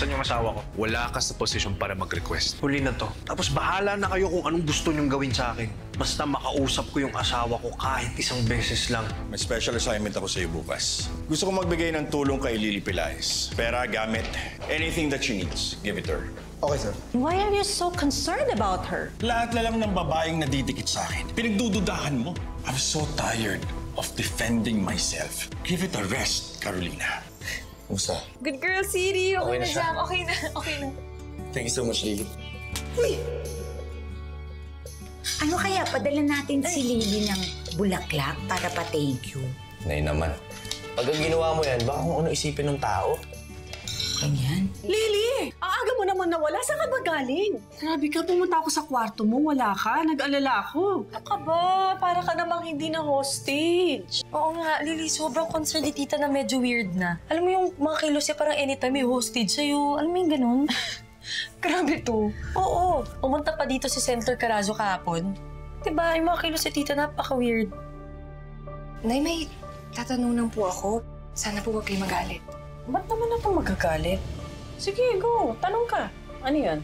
Nasaan yung asawa ko? Wala ka sa posisyon para mag-request. Huli na to. Tapos bahala na kayo kung anong gusto nyong gawin sa akin. Basta makausap ko yung asawa ko kahit isang beses lang. May special assignment ako sa iyo bukas. Gusto ko magbigay ng tulong kay Lily Pilaes. Pera, gamit, anything that she needs, give it to her. Okay, sir. Why are you so concerned about her? Lahat na lang ng babaeng nadidikit sa akin. Pinagdududahan mo. I'm so tired of defending myself. Give it a rest, Carolina. Kumusta? Good girl, Siri. Okay na, siya. Jack. Okay na, okay na. Thank you so much, Lily. Ano kaya padala natin si Lily ng bulaklak para pa-thank you? Nay naman. Pag ginawa mo yan, baka kung ano isipin ng tao. Ganyan. Lily! Ang aga mo naman nawala. Saan ka ba galing? Grabe ka, pumunta ako sa kwarto mo. Wala ka. Nag-alala ako. Ano ka ba? Para ka namang hindi na hostage. Oo nga, Lily, sobrang concerned ni tita na medyo weird na. Alam mo yung mga kilos niya parang anytime may hostage sa'yo. Alam mo yung ganun? Grabe to. Oo, pumunta pa dito si Senator Carazo kahapon. Diba, yung mga kilos ni tita napaka-weird. Nay, may tatanungan po ako. Sana po huwag kayo magalit. Ba't naman ako magagalit? Sige, go. Tanong ka. Ano yan?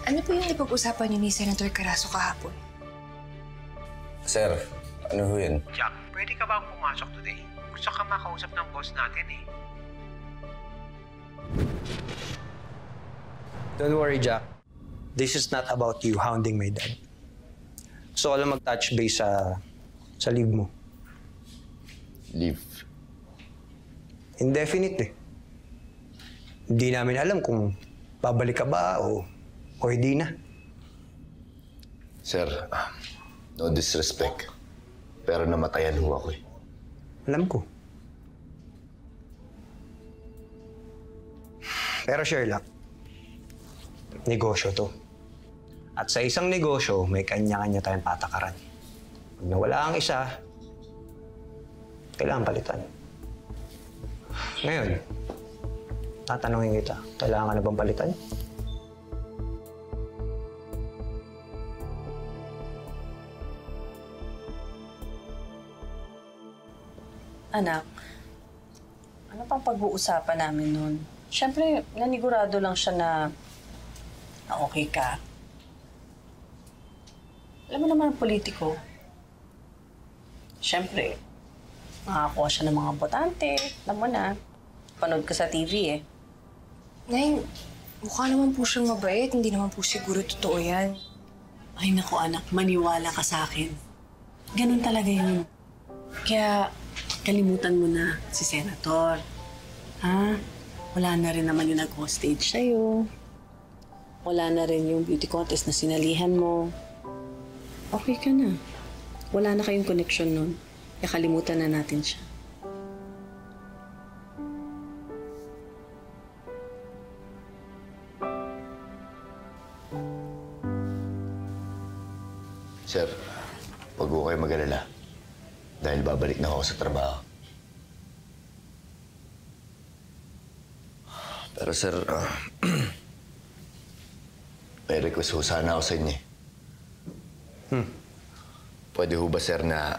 Ano po yung ipag-usapan niyo ni Senator Carazo kahapon? Sir, ano ho yun? Jack, pwede ka bang pumasok today? Gusto ka makausap ng boss natin eh. Don't worry, Jack. This is not about you hounding my dad. Gusto ko lang mag-touch base sa leave mo. Leave. Indefinite eh. Hindi namin alam kung babalik ka ba o hindi na. Sir, no disrespect. Pero namatayan ho ako eh. Alam ko. Pero Sherlock, negosyo to. At sa isang negosyo, may kanya-kanya tayong patakaran. Pag nawala ang isa, kailangan palitan. Ngayon, tatanungin kita, kailangan na bang palitan? Anak, ano pang pag-uusapan namin nun? Siyempre, nanigurado lang siya na okay ka. Alam mo naman ang politiko. Siyempre, nakakuha siya ng mga botante. Alam mo na, panood ka sa TV eh. Nay, mukha naman po siyang mabait. Hindi naman po siguro totoo yan. Ay naku anak, maniwala ka sa akin. Ganun talaga yun. Kaya kalimutan mo na si Senator. Ha? Wala na rin naman yung nag-hostage sa'yo. Wala na rin yung beauty contest na sinalihan mo. Okay ka na. Wala na kayong connection nun. Kaya kalimutan na natin siya. Sir, huwag ko kayo mag-alala. Dahil babalik na ako sa trabaho. Pero sir, may request ho sana ako sa inyo. Pwede ho ba sir na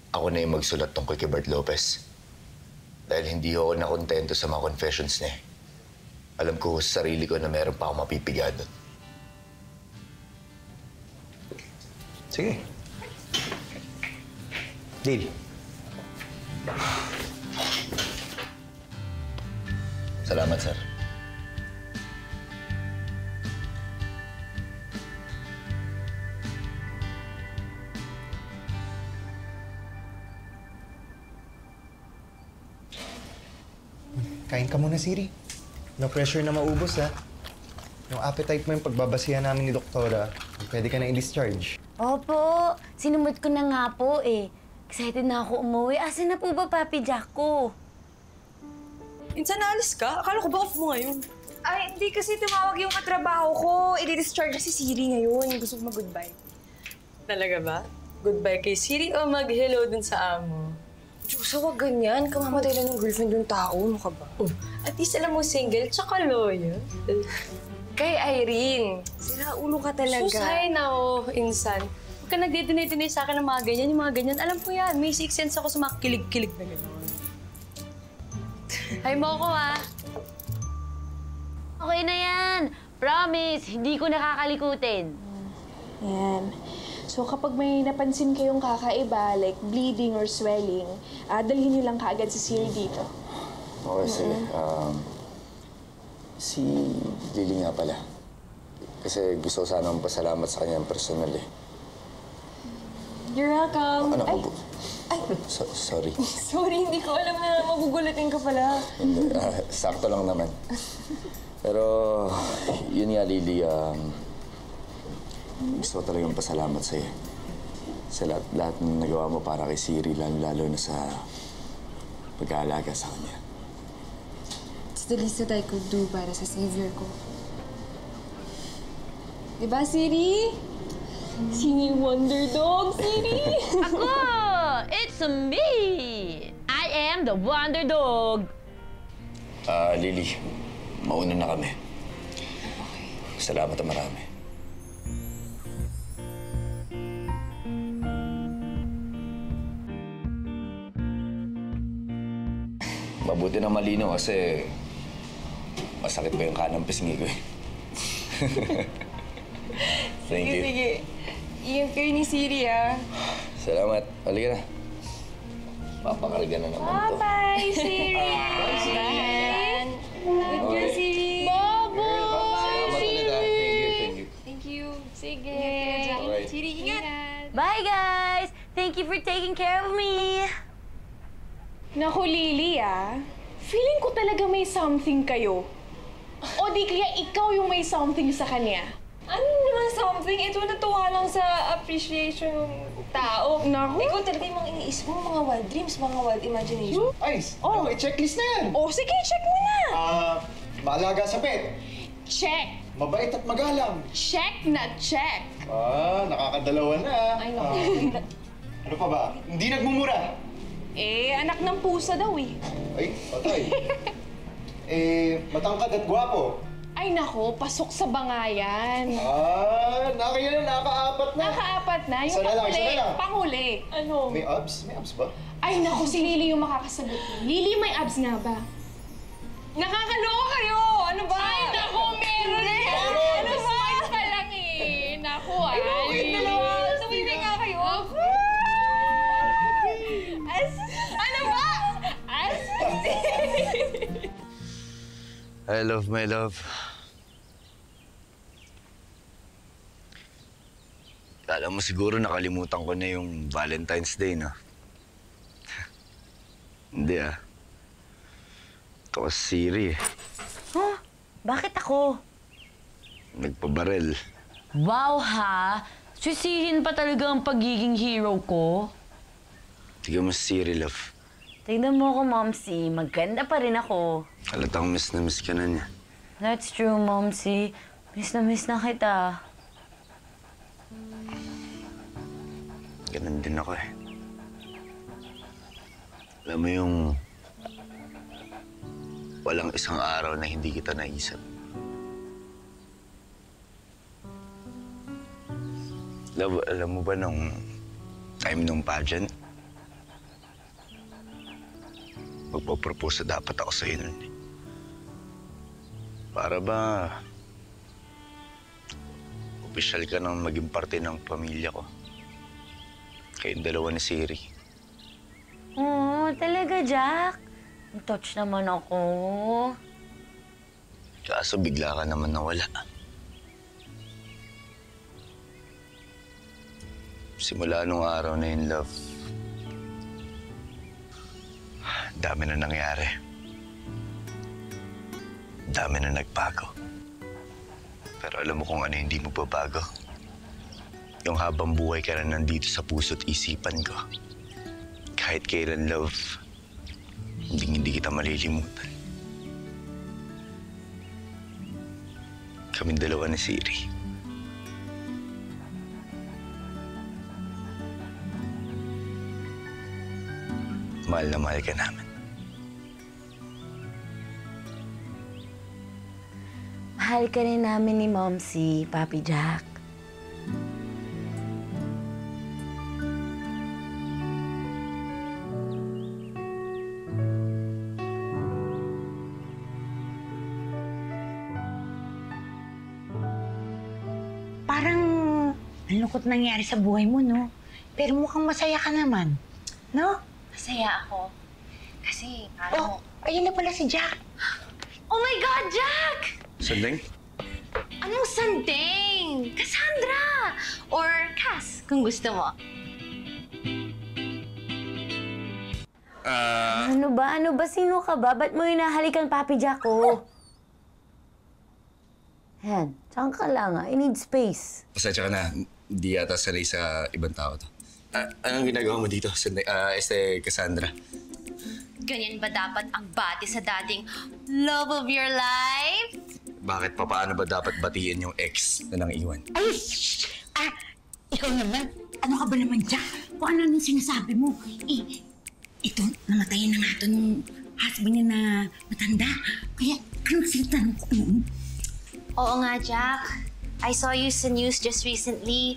ako na yung magsulat tungkol kay Bart Lopez? Dahil hindi ho ako nakontento sa mga confessions niya. Alam ko sa sarili ko na meron pa ako mapipiga doon. Sige. Deal. Salamat, sir. Kain ka muna, Siri. No pressure na maubos, ha? Yung appetite mo yung pagbabasihan namin ni Doktora, pwede ka na i-discharge. Opo, sinumot ko na nga po eh. Excited na ako umuwi. Asan na po ba Papi Jack ko? Minsan naalis ka? Akala ko ba off mo ngayon? Ay, hindi kasi tumawag yung katrabaho ko. I-discharge si Siri ngayon. Gusto ko mag-goodbye. Talaga ba? Goodbye kay Siri o mag-hello dun sa amo? Diyos, wag ganyan. Kamamatay lang ng girlfriend yung tao. Ano ka ba? Oh, at least alam mo single, tsaka loyal. Kay Irene. Sira ulo ka talaga. Susay na insan. Huwag ka nagdi-deny-deny sa akin ng mga ganyan, yung mga ganyan. Alam ko yan, may sixth sense ako sa mga kilig-kilig na ganyan. Hi mo ako, ha? Okay na yan. Promise, hindi ko nakakalikutin. Yan. So kapag may napansin kayong kakaiba, like bleeding or swelling, dalhin niyo lang kaagad si Siri dito. Okay, sige. Si Lily nga pala. Kasi gusto ko sana magpasalamat sa kanya personal eh. You're welcome. Anak Ay, ko. Sorry. sorry, hindi ko alam na magugulatin ka pala. Hindi, sakto lang naman. Pero, yun nga, Lily, gusto ko talagang pasalamat sa'yo. Sa lahat ng nagawa mo para kay Siri, lalo na sa pag-aalaga sa kanya. It's the least that I could do para sa savior ko. Diba, Siri? Sino yung wonder dog, Siri? Ako! It's me! I am the Wonder Dog! Lily, mauna na kami. Salamat na marami. Mabuti na malinaw kasi masakit pa yung kanang pisngi ko eh. Thank you. Sige. Iyan kayo ni Siri, Salamat. Halika na. Papakarga na naman to. Bye, Siri! Bye! Good girl, Siri! Bobo! Salamat ulit ah. Thank you. Thank you. Sige. Alright. Siri, ingat! Bye, guys! Thank you for taking care of me! Naku, Lily, feeling ko talaga may something kayo. O di kaya ikaw yung may something sa kanya. Ano naman something? Ito natuwa lang sa appreciation ng tao. Naku? Ikaw talaga yung mga iniisip mo, mga wild dreams, mga wild imagination. Ayos! Oh, may checklist na yan! O sige, check mo na! Maalaga sa pet. Check! Mabait at magalang. Check na check! Nakakadalawa na. Ay, naku. Ano pa ba? Hindi nagmumura. Anak ng pusa daw eh. Ay, patay. Matangkad at gwapo. Ay nako, pasok sa bangayan. Nakakaya na, nakaapat na. Nakaapat na? Yung Isa na lang, panghuli. isa na lang. Panghuli. Ano? May abs? May abs ba? Ay nako, si Lily yung makakasagot. Lily, may abs nga ba? Nakakaloka kayo! Ano ba? Ay nako, meron eh! Ano ba? Spice pa lang eh. Nako, ay. Ay, dalawa. Tumibig nga kayo. Ano ba? I love my love. Kala mo siguro nakalimutan ko na yung Valentine's Day, no? Hindi ah. Ito kasi Siri eh. Huh? Bakit ako? Nagpabarel. Wow, ha? Sisihin pa talaga ang pagiging hero ko? Tignan mo si Siri, love. Tignan mo ako, Momsy. Maganda pa rin ako. Halatang miss na miss ka na niya. That's true, Momsy. Miss na kita. Ganun din ako eh. Alam mo yung walang isang araw na hindi kita naisip. Love, alam mo ba nung time nung pageant? Magpapropose na dapat ako sa'yo nun. Para ba opisyal ka nang maging parte ng pamilya ko? Kayong dalawa ni Siri. Oo, talaga, Jack. Touch naman ako. Kaso bigla ka naman nawala. Simula nung araw na yun, love, dami na nangyari. Dami na nagbago. Pero alam mo kung ano hindi magbabago? Yung habang buhay ka na nandito sa puso't isipan ko. Kahit kailan, love, hindi kita malilimutan. Kaming dalawa ni Siri. Mahal na mahal ka namin. Mahal ka rin namin ni Momsy, Papi Jack. Ang lungkot nangyari sa buhay mo, no? Pero mukhang masaya ka naman. No? Masaya ako. Kasi, Oh, ayun na pala si Jack. Oh my God, Jack! Sanding? Anong sanding? Cassandra! Or Cass, kung gusto mo. Ano ba? Sino ka ba? Ba't mo hinahalikan Papi Jack ko? Yan, saan ka lang I need space. Pasensya ka na. Hindi yata sanay sa ibang tao to. Anong ginagawa mo dito, Cassandra? Ganyan ba dapat ang bati sa dating love of your life? Bakit pa paano ba dapat batiin yung ex na nang iwan? Ay, ikaw naman. Ano ka ba naman, Jack? Kung ano nang sinasabi mo. Ito, namatayan na nga ito nung husband niya na matanda. Kaya, anong sinatanong ko? Oo nga, Jack. I saw you sa news just recently.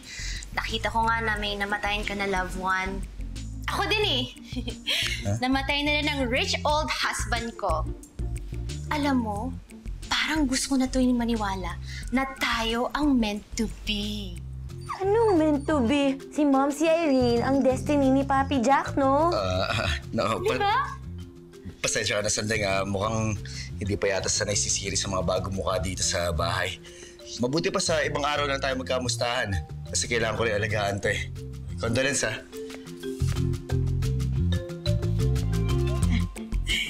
Nakita ko nga na may namatayan ka na loved one. Ako din eh. Namatay na rin ang rich old husband ko. Alam mo, parang gusto ko na tuwing maniwala na tayo ang meant to be. Anong meant to be? Si Mom, si Irene, ang destiny ni Papi Jack, no? No. Di ba? Pasensya ka na, Sanding. Mukhang hindi pa yata sanay si Siri sa mga bagong mukha dito sa bahay. Mabuti pa sa ibang araw na tayo magkamustahan. Kasi kailangan ko rin alagaan to eh. Condolence, ha?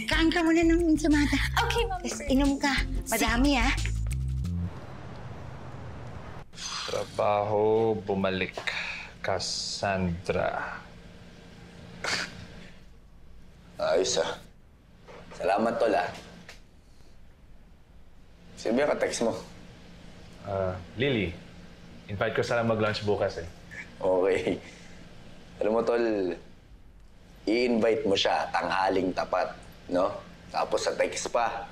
Kain ka muna ng insamata. Okay, Mom. Tapos inom ka. Madami, ha? Trabaho, bumalik. Cassandra. Ayos Salamat, Tol, Sino ba yung ka-text mo? Lily, invite ko sana mag-lunch bukas eh. Okay. Alam mo, Tol, i-invite mo siya, tanghaling tapat, no? Tapos sa text pa.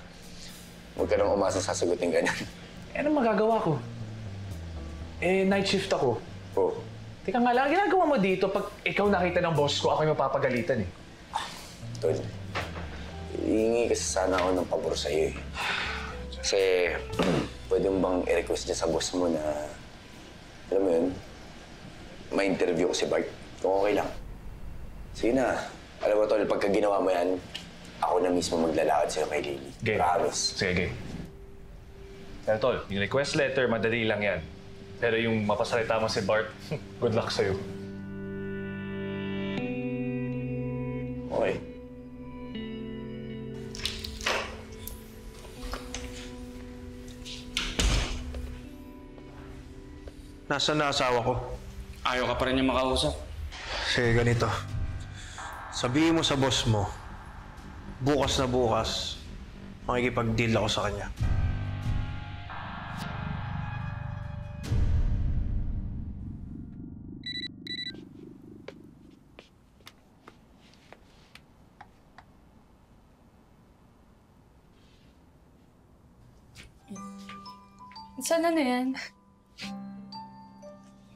Huwag ka nang umasa sasagutin ganyan. Eh, ano magagawa ko? Eh, night shift ako. Oh. Teka nga lang, ginagawa mo dito pag ikaw nakita ng boss ko, ako yung mapapagalitan eh. Tol, hihingi kasi sana ako ng pabor sa'yo eh. Kasi, pwede mo bang i-request dyan sa boss mo na, alam mo yun, ma-interview ko si Bart. Kung okay lang. Sige na. Alam mo, Tol, pagka ginawa mo yan, ako na mismo maglalakad sa'yo kay Lily. Game. Promise. Sige, game. Pero Tol, yung request letter, madali lang yan. Pero yung mapasalita mo si Bart, good luck sa'yo. Okay. Nasaan na asawa ko? Ayaw ka pa rin niya makausap. Sige, ganito. Sabihin mo sa boss mo, bukas na bukas, makikipag-deal ako sa kanya. Saan na yan?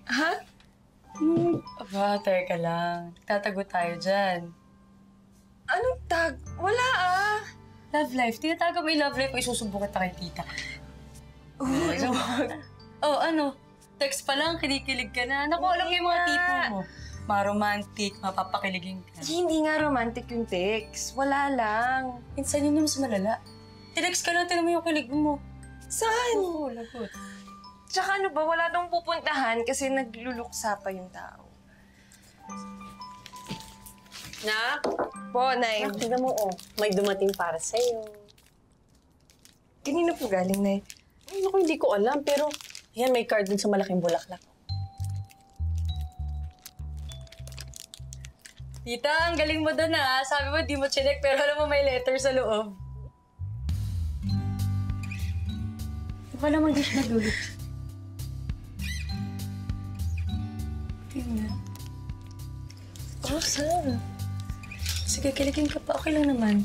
Ha? Aba, teka lang. Tatago tayo dyan. Anong tag? Wala Love life. Tinatago mo yung love life o isusumbong kita kay tita. Ano? Text pa lang, kinikilig ka na. Naku, alam mo yung mga tipo mo. Ma-romantic, mapapakiligin ka. Hindi nga romantic yung text. Wala lang. Minsan yun naman sa malala. Tinext ka lang, tinan mo yung kilig mo. Saan? Oo, lagot. Tsaka ano ba, wala daw pupuntahan kasi nagluluksa pa yung tao. Nak? Po, Nay. Nak, tignan mo, may dumating para sa'yo. Kanina po galing, Nay. Ay, naku, hindi ko alam, pero ayan, may card dun sa malaking bulaklak. Tita, ang galing mo doon Sabi mo, di mo chinek, pero alam mo may letter sa loob. Baka naman di siya nagulit. Tingnan. Oh, saan? Sige, kiligin ka pa. Okay lang naman.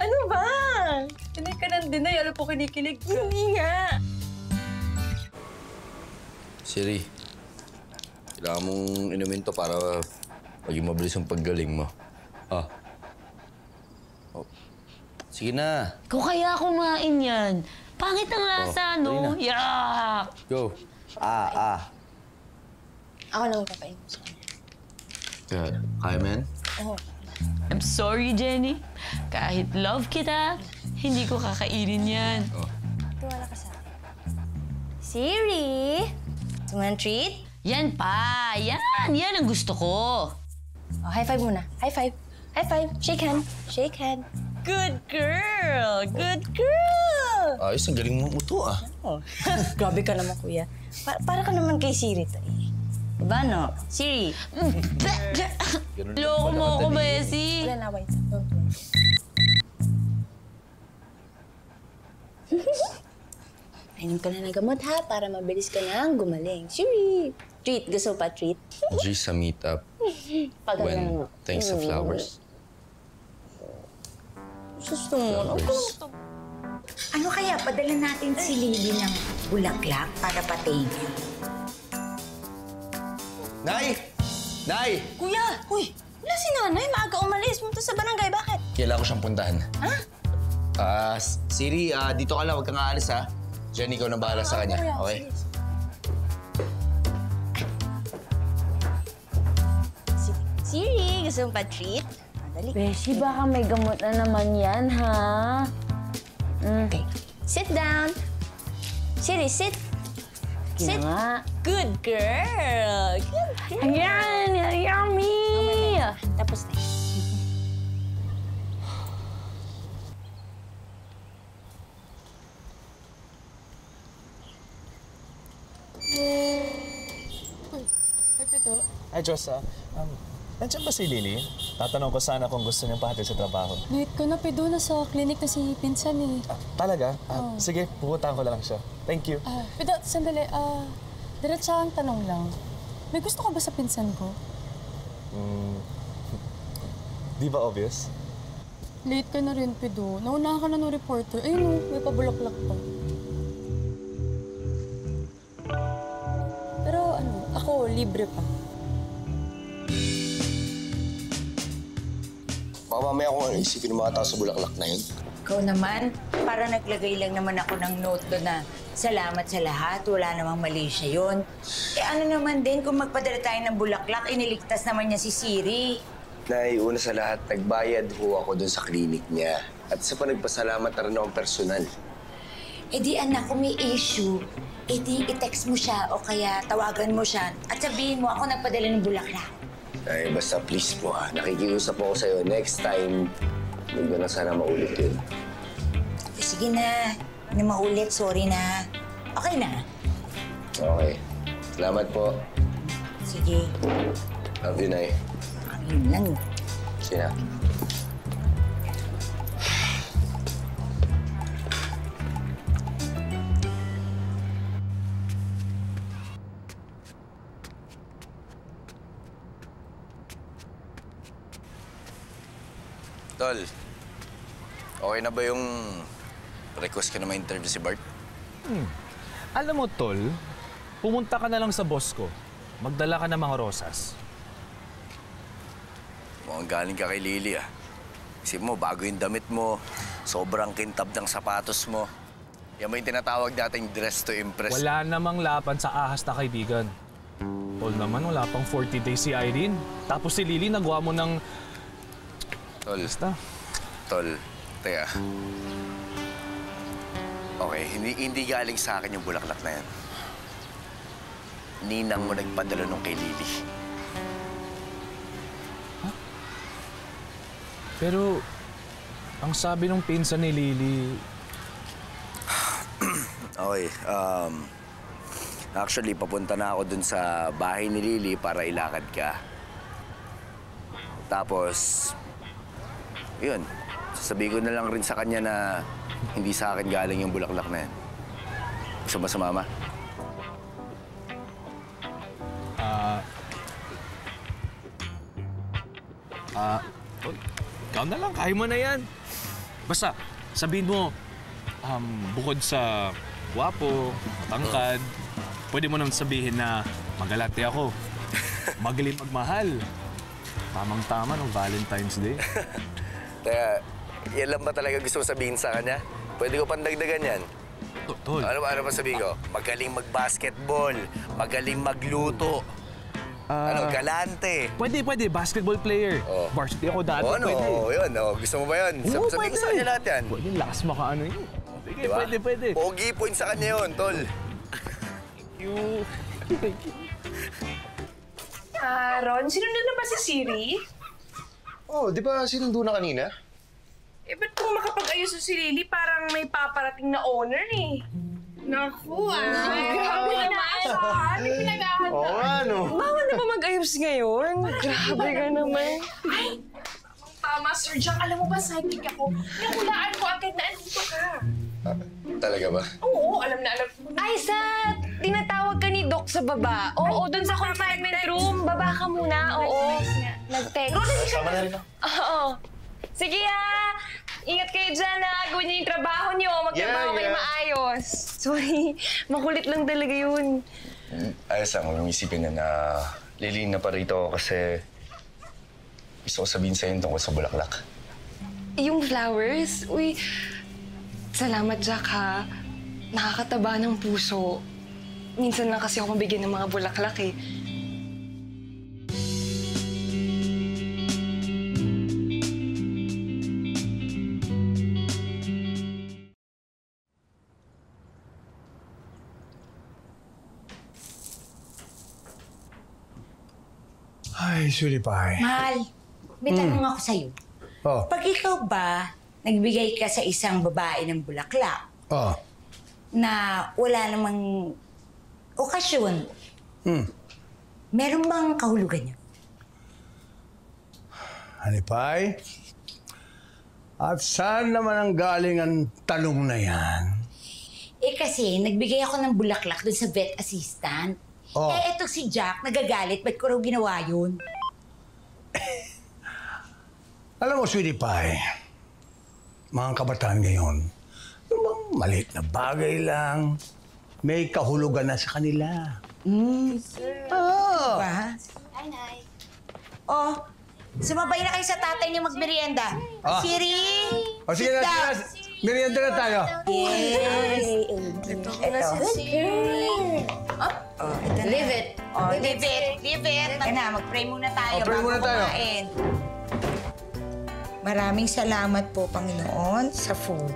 Ano ba? Tinay ka ng dinay. Alam po kinikilig ka. Hindi nga. Siri, kailangan mong inumin to para maging mabilis ang paggaling mo. Oh. Sige na. Kung kaya kumain yan, pangit ang lasa, no? Yeah! anak. Go. Ako lang magpapain mo sa kanya. Kaya, man? Oo. I'm sorry, Jenny. Kahit love kita, hindi ko kakainin yan. Tiwala ka sa akin. Siri! Gusto mo ng treat? Yan pa! Yan ang gusto ko. Oh, high five muna. High five. High five. Shake hand. Shake hand. Good girl! Good girl! Ayos, ang galing mo muto ah. Oh. Grabe ka naman, kuya. Para ka naman kay Siri to eh. Diba, no? Siri! Loko mo ako, Bessie. Wala na, wait. Painom ka na ng gamot, ha? Para mabilis ka nang gumaling. Siri! Treat. Gusto pa treat? G sa meetup when thanks to flowers. Gusto mo? Ano kaya, padala natin si Lily ng bulaklak para patayin niya? Nay! Nay! Kuya! Uy! Wala si nanay. Maaga umalis. Punta sa barangay. Bakit? Kailangan ko siyang puntahan. Ha? Siri, dito ka lang. Huwag kang aalis, ha? Jenny, ikaw na bahala sa kanya. Okay? Siri, gusto mo pa treat? Dali. Beshi, baka may gamot na naman yan, ha? Okay. Sit down. Siri, sit. Sit. Good girl. Good girl. Ayan! Yummy! Tapos na. Ay, Diyos, nandiyan ba si Lily? Tatanong ko sana kung gusto niyang pahatid sa trabaho. Late ko na, Pido. Nasa clinic na si Pinsan eh. Talaga? Sige, pupuntahan ko lang siya. Thank you. Pido, sandali. Diretsahang tanong lang. May gusto ka ba sa pinsan ko? Di ba obvious? Late ka na rin, Pido. Naunahan ka na ng reporter. Ayun, may pabulaklak pa. Pero ako, libre pa. Baka mamaya kung isipin ng mga tao sa bulaklak na yun. Ikaw naman, para naglagay lang naman ako ng note doon na salamat sa lahat, wala namang mali siya yun. Ano naman din, kung magpadala tayo ng bulaklak, iniligtas naman niya si Siri. Nay, una sa lahat, nagbayad ho ako dun sa klinik niya. At isa pa nagpasalamat na rin akong personal. Eh di anak, kung may issue, eh di i-text mo siya o kaya tawagan mo siya at sabihin mo ako nagpadala ng bulaklak. Ay, basta please po ha. Nakikiusap ako sa'yo. Next time, hindi ko na sana maulit yun. Eh, sige na. Hindi maulit. Sorry na. Okay na. Okay. Salamat po. Sige. Love you, Nay. Yun lang. Sige na. Tol, okay na ba yung request ka na ma-interview si Bart? Alam mo, Tol, pumunta ka na lang sa boss ko. Magdala ka ng mga rosas. Mukhang galing ka kay Lily, ah. Isip mo, bago yung damit mo, sobrang kintab ng sapatos mo. Yan mo yung tinatawag nating dress to impress. Wala namang lapan sa ahas na kaibigan. Tol naman, wala pang 40 days si Irene. Tapos si Lily, nagawa mo ng... Tol. Basta. Tol, teka. Okay, hindi galing sa akin yung bulaklak na yan. Ninang mo nagpadala nung kay Lily. Huh? Pero, ang sabi nung pinsan ni Lily... Okay, actually, papunta na ako dun sa bahay ni Lily para ilakad ka. Tapos, yun, sasabihin ko na lang rin sa kanya na hindi sa akin galing yung bulaklak na yan. Gusto ba sumama? Ikaw na lang, kaya mo na yan. Basta, sabihin mo, bukod sa gwapo, matangkad, pwede mo nang sabihin na magalante ako, magaling magmahal. Tamang-tama ng Valentine's Day. Kaya, yan lang ba talaga gusto mo sabihin sa kanya? Pwede ko pandagdagan yan. Tol. Ano ba sabihin ko? Magaling mag-basketball, magaling magluto. Galante. Pwede. Basketball player. Varsity ako dati. Ano? Pwede. Yun. Gusto mo ba yun? Oo, Sabihin ko sa kanya lahat yan. Pwede, lakas makaano yun. Sige, Diba? pwede. Pogi point sa kanya yun, tol. Thank you. Ron, sinundo na ba si Siri? Di ba sinundo na kanina? Ba't kung makapag-ayos si Lily, parang may paparating na owner eh. Naku, grabe naman. May pinag-ahanda. Oo nga, no? Bawal na ba mag-ayos ngayon? Grabe ka naman. Ay, tama, Sir Jack. Alam mo ba, psychic ako. Nakulaan ko agad na andito ka. Talaga ba? Oo, alam na. Ay, tinatawag ka ni Doc sa baba. Oo, dun sa confinement room. Baba ka muna. Oo. Nag-text. Sama na rin ako. Oo. Sige ingat kayo dyan gawin niyo yung trabaho niyo. Magtrabaho kayo maayos. Sorry, makulit lang talaga yun. Ayos lang, huwag mong isipin na liliin na pa rito ako kasi gusto ko sabihin sa'yo tungkol sa bulaklak. Yung flowers? Uy, salamat, Jack, ha. Nakakataba ng puso. Minsan lang kasi ako mabigyan ng mga bulaklak, eh. Ay, sweetie pie. Mahal, may tanong ako sa'yo. Oh. Pag ikaw ba, nagbigay ka sa isang babae ng bulaklak Oh. na wala namang okasyon, meron bang kahulugan niya? Honey pie? At saan naman ang galing ang talong na yan? Kasi nagbigay ako ng bulaklak dun sa vet assistant. Oh. Eto si Jack, nagagalit. Ba't ko raw ginawa yun? Alam mo, sweetie pie, mga kabataan ngayon, yung bang maliit na bagay lang, may kahulugan na sa kanila. Diba? Hi, Nay. Oh, sumabay na kayo sa tatay niyo magmerienda. Siri! O sige na, merienda na tayo. Yes! Ito. Leave it. Leave it. Mag-pray muna tayo Pray bago muna tayo. kumain. Maraming salamat po, Panginoon, sa food.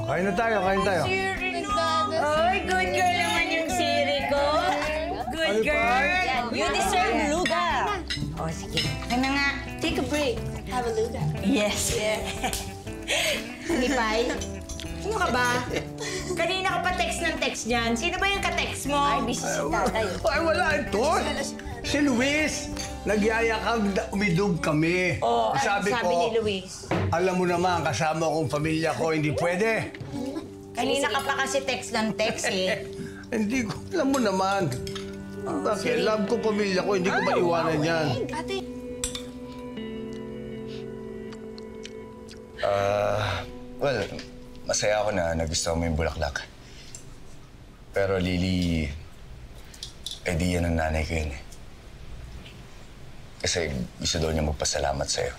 Kain na tayo. Oy, good girl naman yung Siri ko. Good Ano girl. pa? You deserve luga. Oh, sige. Ano nga? Take a break. Have a luga. Yes. Lipay, sino ka ba? Kanina ka pa text ng text niyan. Sino ba yung ka-text mo? Ay, busy si tatay. Ay, wala ito. Si Luis. Nagyayakag na umidog kami. Oh, sabi sabi ko, ni Luis. alam mo naman, kasama kong pamilya ko, hindi pwede. Kanina ka pa kasi text ng text eh. Hindi ko, alam mo naman. Bakit? Love ko pamilya ko, hindi ko maiwanan yan. Ate. Well, masaya ako na nagustuhan mo yung bulaklak. Pero Lily, idea ng nanay ko yun eh. Kasi gusto daw niya magpasalamat sa'yo.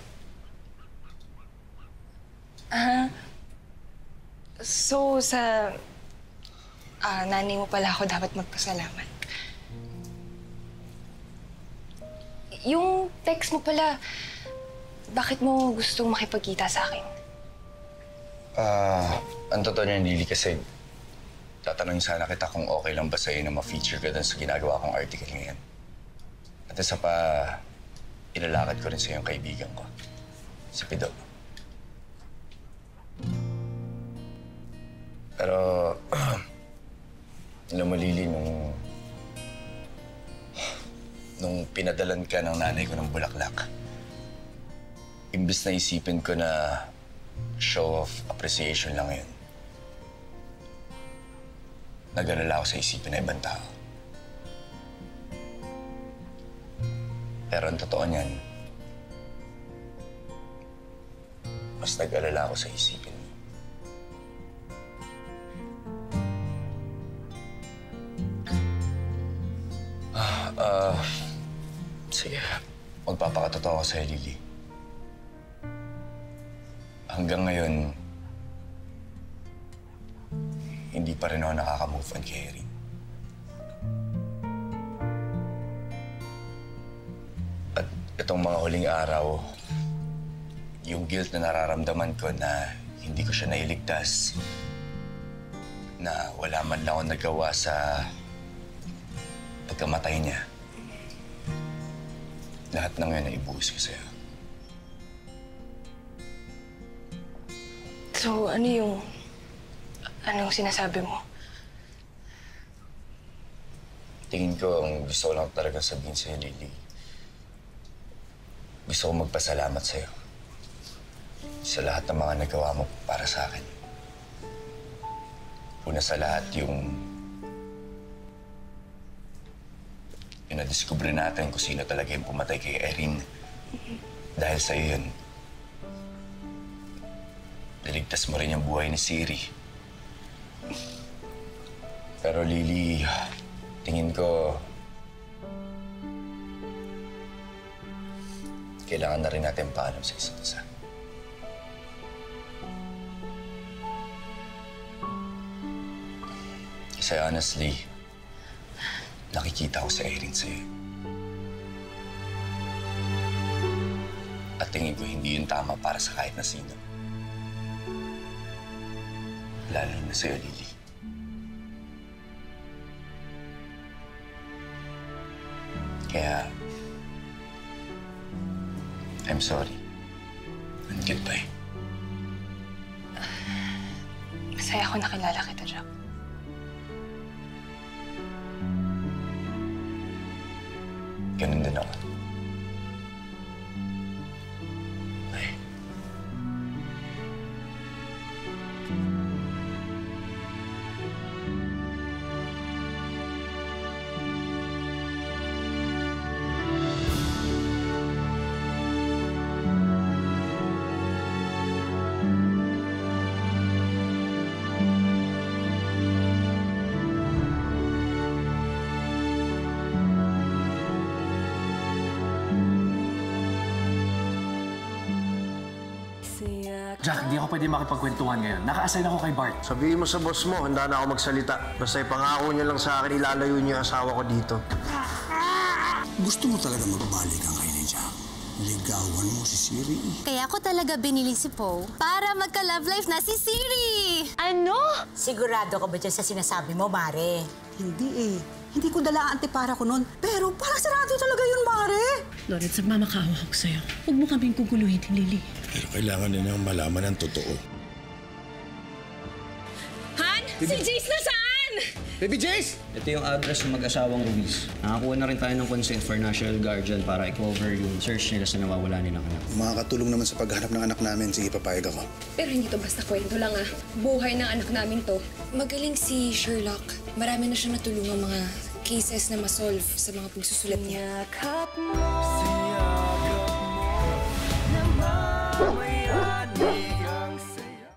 So, sa nanay mo pala ako dapat magpasalamat. Yung text mo pala, bakit mo gustong makipagkita sa akin? Ang totoo niyan, Lily, kasi tatanungin sana kita kung okay lang ba sa'yo na ma-feature ka dun sa ginagawa kong article ngayon. At isa pa, ilalakad ko rin sa yung kaibigan ko, si Pido. Pero, alam mo, Lily, nung pinadalan ka ng nanay ko ng bulaklak, imbes na isipin ko na show of appreciation lang yun, nag-alala ako sa isipin na ibang tao. Pero ang totoo niyan, mas nag-alala ako sa isipin mo. Sige, magpapakatotoo ako sa'yo, Lily. hanggang ngayon, hindi pa rin ako nakaka-move on kay Erin. At itong mga huling araw, yung guilt na nararamdaman ko na hindi ko siya nailigtas, na wala man lang ako nagawa sa pagkamatay niya. Lahat ng yun ay ibuhos ko sa'yo. So, anong sinasabi mo? Tingin ko, ang gusto ko lang talaga sabihin sa'yo, Lily. Gusto ko magpasalamat sa'yo sa lahat ng mga nagawa mo para sa akin. Una sa lahat, yung na-discover natin kung sino talaga yung pumatay kay Erin. Dahil sa'yo yun, niligtas mo rin yung buhay ni Siri. Pero Lily, tingin ko, kailangan na rin natin paalam sa isa't isa. Kasi honestly, nakikita ko sa Erin sa'yo. At tingin ko hindi yun tama para sa kahit na sino. Lalo na sa'yo, Lily. Kaya, I'm sorry. And goodbye. Masaya ako nakilala kita, Jack. Ganun din ako. Bye. Jack, hindi ako pwede makipagkwentuhan ngayon. Naka-assign ako kay Bart. Sabihin mo sa boss mo, handa na ako magsalita. Basta ipangako niya lang sa akin, ilalayo niyo yung asawa ko dito. Gusto mo talaga magbalikan kayo ni Jack? Ligawan mo si Siri. Kaya ako talaga binili si Poe para magka-love life na si Siri! Ano? Sigurado ka ba dyan sa sinasabi mo, Mare? Hindi eh. Hindi ko dala ang antipara ko noon. Pero parang sarado talaga yun, Mare. Lawrence, nagmamakaawa ako sa'yo. Huwag mo kaming guguluhin, Lily. Pero kailangan nilang malaman ang totoo. Han? Si Jace nasaan? Baby Jace! Ito yung address ng mag-asawang Ruiz. Nakakuha na rin tayo ng consent for national guardian para i-cover yung search nila sa nawawala nilang anak. Makakatulong naman sa paghanap ng anak namin. Sige, papayag ako. Pero hindi to basta kwento lang ah. Buhay ng anak namin to. Magaling si Sherlock. Marami na siya natulungan mga cases na masolve sa mga pagsusulat niya.